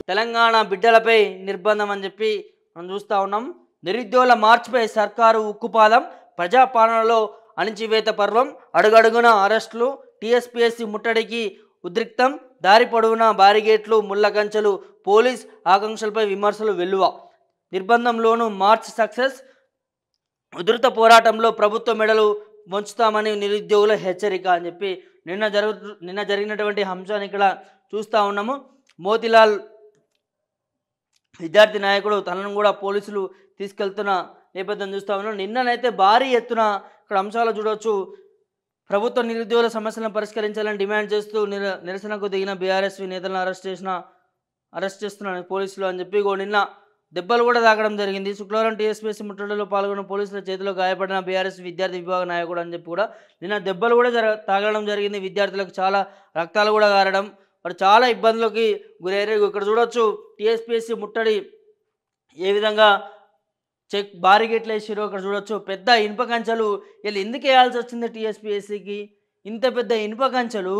తెలంగాణ బిడ్డలపై నిర్బంధం అని చెప్పి మనం చూస్తూ ఉన్నాం. నిరుద్యోగుల మార్చిపై సర్కారు ఉక్కుపాదం, ప్రజాపాలనలో అణిచివేత పర్వం, అడుగడుగున అరెస్టులు, టీఎస్పీఎస్సీ ముట్టడికి ఉద్రిక్తం, దారి పొడవునా బారిగేట్లు, ముళ్ళ కంచెలు, పోలీస్ ఆకాంక్షలపై విమర్శలు వెల్లువ. నిర్బంధంలోనూ మార్చ్ సక్సెస్, ఉధృత పోరాటంలో ప్రభుత్వ మెడలు వంచుతామని నిరుద్యోగుల హెచ్చరిక అని చెప్పి నిన్న జరిగినటువంటి అంశాన్ని ఇక్కడ చూస్తూ ఉన్నాము. మోతిలాల్ విద్యార్థి నాయకుడు తనను కూడా పోలీసులు తీసుకెళ్తున్న నేపథ్యం చూస్తూ ఉన్నాం. నిన్ననైతే భారీ ఎత్తున ఇక్కడ అంశాలు చూడవచ్చు. ప్రభుత్వ నిరుద్యోగుల సమస్యలను పరిష్కరించాలని డిమాండ్ చేస్తూ నిరసనకు దిగిన బీఆర్ఎస్వి నేతలను అరెస్ట్ చేస్తున్నారు పోలీసులు అని చెప్పి నిన్న దెబ్బలు కూడా తాకడం జరిగింది. శుక్రవారం టీఎస్పీఎస్సీ ముట్టడిలో పాల్గొన్న పోలీసుల చేతిలో గాయపడిన బీఆర్ఎస్ విద్యార్థి విభాగ నాయకుడు అని చెప్పి కూడా నిన్న దెబ్బలు కూడా తాగడం జరిగింది. విద్యార్థులకు చాలా రక్తాలు కూడా గారడం, మరి చాలా ఇబ్బందులకి గురయ్యారు. ఇక్కడ చూడొచ్చు టీఎస్పీఎస్సీ ముట్టడి ఏ విధంగా బారిగేట్లు వేసారో ఇక్కడ చూడొచ్చు. పెద్ద ఇనుప కంచెలు వీళ్ళు ఎందుకు వేయాల్సి వచ్చింది టీఎస్పీఎస్సీకి? ఇంత పెద్ద ఇనుప కంచెలు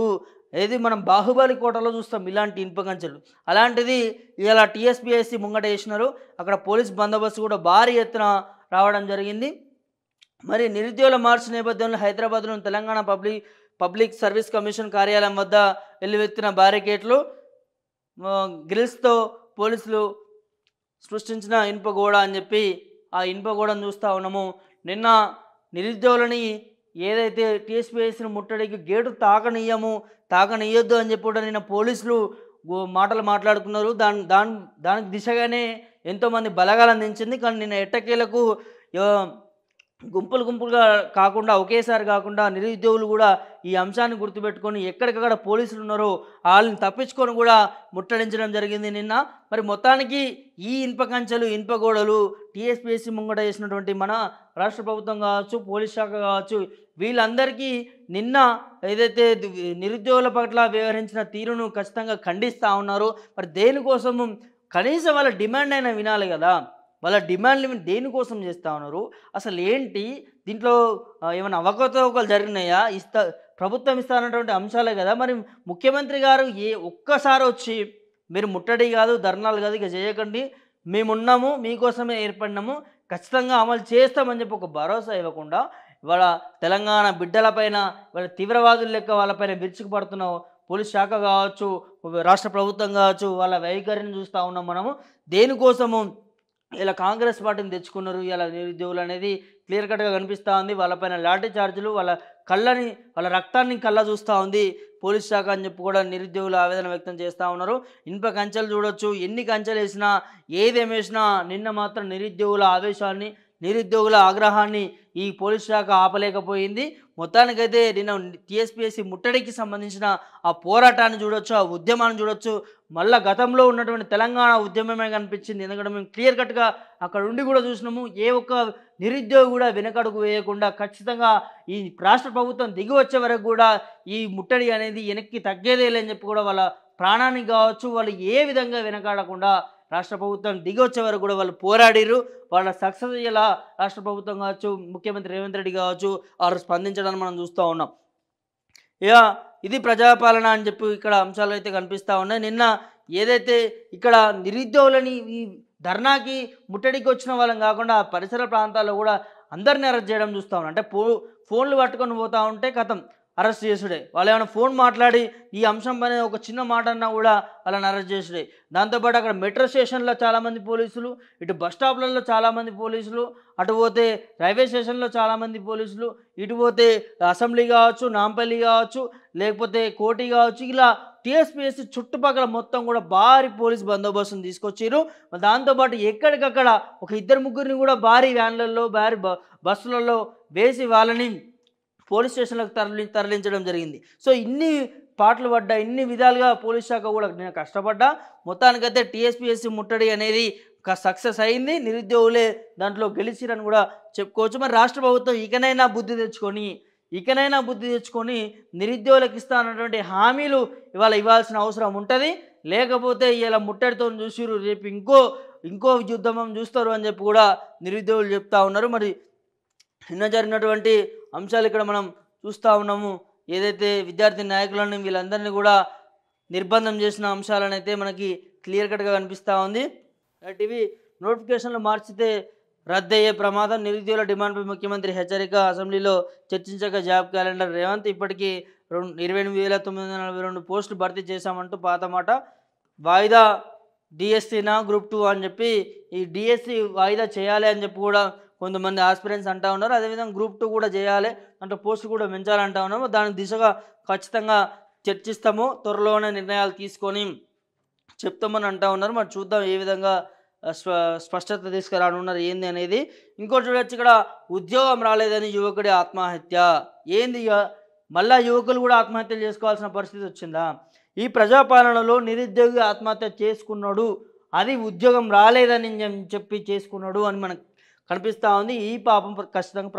ఏది మనం బాహుబలి కోటలో చూస్తాం ఇలాంటి ఇనుప కంచెలు, అలాంటిది ఇలా టీఎస్పీఎస్సీ ముంగట వేసినారు. అక్కడ పోలీస్ బందోబస్తు కూడా భారీ ఎత్తున రావడం జరిగింది. మరి నిరుద్యోగుల మార్చి నేపథ్యంలో హైదరాబాద్లోని తెలంగాణ పబ్లిక్ సర్వీస్ కమిషన్ కార్యాలయం వద్ద వెల్లువెత్తిన బారికేట్లు, గ్రిల్స్తో పోలీసులు సృష్టించిన ఇనుప గోడ అని చెప్పి ఆ ఇనుప గోడను చూస్తూ ఉన్నాము. నిన్న నిరుద్యోగులని ఏదైతే టీఎస్పీఎస్సీని ముట్టడికి గేటు తాకనియొద్దు అని చెప్పి కూడా నిన్న పోలీసులు మాటలు మాట్లాడుకున్నారు. దానికి దిశగానే ఎంతోమంది బలగాలను దించింది. కానీ నిన్న ఎట్టకేలకు గుంపులుగా కాకుండా ఒకేసారి కాకుండా నిరుద్యోగులు కూడా ఈ అంశాన్ని గుర్తుపెట్టుకొని ఎక్కడికక్కడ పోలీసులు ఉన్నారో వాళ్ళని తప్పించుకొని కూడా ముట్టడించడం జరిగింది నిన్న. మరి మొత్తానికి ఈ ఇనుప కంచెలు, ఇనుప గోడలు టీఎస్పీఎస్సీ ముంగట చేసినటువంటి మన రాష్ట్ర ప్రభుత్వం కావచ్చు, పోలీస్ శాఖ కావచ్చు, వీళ్ళందరికీ నిన్న ఏదైతే నిరుద్యోగుల పట్ల వ్యవహరించిన తీరును ఖచ్చితంగా ఖండిస్తూ ఉన్నారు. మరి దేనికోసము కనీసం వాళ్ళ డిమాండ్ అయినా వినాలి కదా. వాళ్ళ డిమాండ్లు దేనికోసం చేస్తూ ఉన్నారు? అసలు ఏంటి దీంట్లో ఏమైనా అవకతవకలు జరిగినాయా? ప్రభుత్వం ఇస్తానటువంటి అంశాలే కదా. మరి ముఖ్యమంత్రి గారు ఒక్కసారి వచ్చి మీరు ముట్టడి కాదు, ధర్నాలు కాదు, ఇక చేయకండి, మేమున్నాము, మీకోసమే ఏర్పడినాము, ఖచ్చితంగా అమలు చేస్తామని చెప్పి ఒక భరోసా ఇవ్వకుండా వాళ్ళ తెలంగాణ బిడ్డలపైన, వాళ్ళ తీవ్రవాదుల లెక్క వాళ్ళపైన విరుచుకుపడుతున్న పోలీస్ శాఖ కావచ్చు, రాష్ట్ర ప్రభుత్వం కావచ్చు, వాళ్ళ వైఖరిని చూస్తూ ఉన్నాం మనము. దేనికోసము ఇలా కాంగ్రెస్ పార్టీని తెచ్చుకున్నారు ఇలా నిరుద్యోగులు అనేది క్లియర్ కట్గా కనిపిస్తూ ఉంది. వాళ్ళపైన లాఠీ చార్జీలు, వాళ్ళ రక్తాన్ని కళ్ళ చూస్తూ ఉంది పోలీస్ శాఖ అని చెప్పి కూడా నిరుద్యోగులు ఆవేదన వ్యక్తం చేస్తూ ఉన్నారు. ఇనుప కంచెలు చూడొచ్చు, ఎన్ని కంచెలు వేసినా ఏదేమేసినా నిన్న మాత్రం నిరుద్యోగుల ఆవేశాన్ని, నిరుద్యోగుల ఆగ్రహాన్ని ఈ పోలీస్ శాఖ ఆపలేకపోయింది. మొత్తానికైతే నిన్న టీఎస్పీఎస్సీ ముట్టడికి సంబంధించిన ఆ పోరాటాన్ని చూడొచ్చు, ఆ ఉద్యమాన్ని చూడొచ్చు. మళ్ళీ గతంలో ఉన్నటువంటి తెలంగాణ ఉద్యమమే కనిపించింది. ఎందుకంటే మేము క్లియర్ కట్గా అక్కడ ఉండి కూడా చూసినాము. ఏ ఒక్క నిరుద్యోగి కూడా వెనకడుగు వేయకుండా ఖచ్చితంగా ఈ రాష్ట్ర ప్రభుత్వం దిగి వచ్చే వరకు కూడా ఈ ముట్టడి అనేది వెనక్కి తగ్గేదే లేని చెప్పి కూడా వాళ్ళ ప్రాణానికి కావచ్చు, వాళ్ళు ఏ విధంగా వెనకాడకుండా రాష్ట్ర ప్రభుత్వం దిగి వచ్చే వరకు కూడా వాళ్ళు పోరాడిరు. వాళ్ళ సక్సెస్ అయ్యేలా రాష్ట్ర ప్రభుత్వం కావచ్చు, ముఖ్యమంత్రి రేవంత్ రెడ్డి కావచ్చు, వారు స్పందించడానికి మనం చూస్తూ ఉన్నాం. ఇక ఇది ప్రజాపాలన అని చెప్పి ఇక్కడ అంశాలు అయితే కనిపిస్తూ ఉన్నాయి. నిన్న ఏదైతే ఇక్కడ నిరుద్యోగులని ఈ ధర్నాకి ముట్టడికి వచ్చిన వాళ్ళని కాకుండా పరిసర ప్రాంతాల్లో కూడా అందరిని అరెస్ట్ చేయడం చూస్తూ ఉన్నాం. అంటే ఫోన్లు పట్టుకొని పోతూ ఉంటే కథం అరెస్ట్ చేసుడే. వాళ్ళు ఏమైనా ఫోన్ మాట్లాడి ఈ అంశం పైన ఒక చిన్న మాట అన్నా కూడా వాళ్ళని అరెస్ట్ చేసుడే. దాంతోపాటు అక్కడ మెట్రో స్టేషన్లో చాలామంది పోలీసులు, ఇటు బస్ స్టాప్లలో చాలామంది పోలీసులు, అటు పోతే రైల్వే స్టేషన్లో చాలామంది పోలీసులు, ఇటు పోతే అసెంబ్లీ కావచ్చు, నాంపల్లి కావచ్చు, లేకపోతే కోటి కావచ్చు, ఇలా టీఎస్పీఎస్సీ చుట్టుపక్కల మొత్తం కూడా భారీ పోలీస్ బందోబస్తును తీసుకొచ్చారు. దాంతోపాటు ఎక్కడికక్కడ ఒక 2-3 కూడా భారీ వ్యాన్లలో, భారీ బస్సులలో వేసి వాళ్ళని పోలీస్ స్టేషన్లకు తరలించడం జరిగింది. సో ఇన్ని పాటలు పడ్డా, ఇన్ని విధాలుగా పోలీస్ శాఖ కూడా నేను కష్టపడ్డా, మొత్తానికైతే టీఎస్పీఎస్సీ ముట్టడి అనేది సక్సెస్ అయింది. నిరుద్యోగులే దాంట్లో గెలిచిరని కూడా చెప్పుకోవచ్చు. మరి రాష్ట్ర ప్రభుత్వం ఇకనైనా బుద్ధి తెచ్చుకొని నిరుద్యోగులకు ఇస్తానటువంటి హామీలు ఇవాళ ఇవ్వాల్సిన అవసరం ఉంటుంది. లేకపోతే ఇలా ముట్టడితో చూసిరు, రేపు ఇంకో యుద్ధం చూస్తారు అని చెప్పి కూడా నిరుద్యోగులు చెప్తా ఉన్నారు. మరి నిన్న జరిగినటువంటి అంశాలు ఇక్కడ మనం చూస్తూ ఉన్నాము. ఏదైతే విద్యార్థి నాయకులను వీళ్ళందరినీ కూడా నిర్బంధం చేసిన అంశాలను అయితే మనకి క్లియర్ కట్గా కనిపిస్తూ ఉంది. ఇవి నోటిఫికేషన్లు మార్చితే రద్దయ్యే ప్రమాదం, నిరుద్యోగుల డిమాండ్పై ముఖ్యమంత్రి హెచ్చరిక, అసెంబ్లీలో చర్చించక జాబ్ క్యాలెండర్, రేవంత్ ఇప్పటికీ 28,942 పోస్టులు భర్తీ చేశామంటూ పాత మాట, వాయిదా డిఎస్సీనా గ్రూప్ 2 అని చెప్పి ఈ డిఎస్సి వాయిదా చేయాలి అని చెప్పి కూడా కొంతమంది ఆస్పిరెంట్స్ అంటూ ఉన్నారు. అదేవిధంగా గ్రూప్ 2 కూడా చేయాలి అంటే పోస్టులు కూడా పెంచాలంటా ఉన్నాము. దాని దిశగా ఖచ్చితంగా చర్చిస్తాము, త్వరలోనే నిర్ణయాలు తీసుకొని చెప్తామని అంటూ ఉన్నారు. మరి చూద్దాం ఏ విధంగా స్పష్టత తీసుకురానున్నారు ఏంది అనేది. ఇంకోటి చూడొచ్చు, ఇక్కడ ఉద్యోగం రాలేదని యువకుడి ఆత్మహత్య. ఏంది మళ్ళా యువకులు కూడా ఆత్మహత్యలు చేసుకోవాల్సిన పరిస్థితి వచ్చిందా? ఈ ప్రజాపాలనలో నిరుద్యోగి ఆత్మహత్య చేసుకున్నాడు, అది ఉద్యోగం రాలేదని చెప్పి చేసుకున్నాడు అని మనకు కనిపిస్తూ ఉంది. ఈ పాపం ఖచ్చితంగా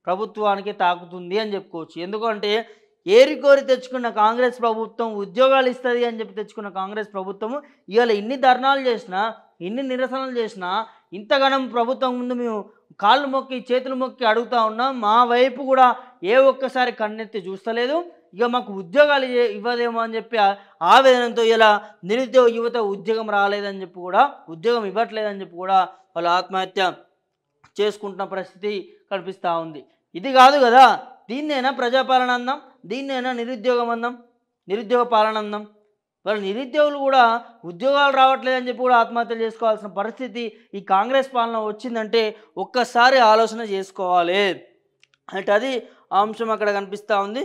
ప్రభుత్వానికే తాకుతుంది అని చెప్పుకోవచ్చు. ఎందుకంటే ఏరికోరి తెచ్చుకున్న కాంగ్రెస్ ప్రభుత్వం ఉద్యోగాలు ఇస్తుంది అని చెప్పి తెచ్చుకున్న కాంగ్రెస్ ప్రభుత్వము ఇవాళ ఇన్ని ధర్నాలు చేసినా, ఇన్ని నిరసనలు చేసినా, ఇంతగానం ప్రభుత్వం ముందు మేము కాళ్ళు మొక్కి చేతులు మొక్కి అడుగుతూ ఉన్నాం. మా వైపు కూడా ఏ ఒక్కసారి కన్నెత్తి చూస్తలేదు. ఇక మాకు ఉద్యోగాలు ఇవ్వదేమో అని చెప్పి ఆవేదనతో ఇలా నిరుద్యోగ యువత ఉద్యోగం రాలేదని చెప్పి కూడా, ఉద్యోగం ఇవ్వట్లేదని చెప్పి కూడా వాళ్ళు ఆత్మహత్య చేసుకుంటున్న పరిస్థితి కనిపిస్తూ ఉంది. ఇది కాదు కదా, దీన్నేనా ప్రజాపాలన అందాం, దీన్నేనా నిరుద్యోగం అందాం, నిరుద్యోగ పాలన అందాం. వాళ్ళు నిరుద్యోగులు కూడా ఉద్యోగాలు రావట్లేదని చెప్పి కూడా ఆత్మహత్యలు చేసుకోవాల్సిన పరిస్థితి ఈ కాంగ్రెస్ పాలన వచ్చిందంటే ఒక్కసారి ఆలోచన చేసుకోవాలి. అంటే అది ఆ అంశం అక్కడ కనిపిస్తూ ఉంది.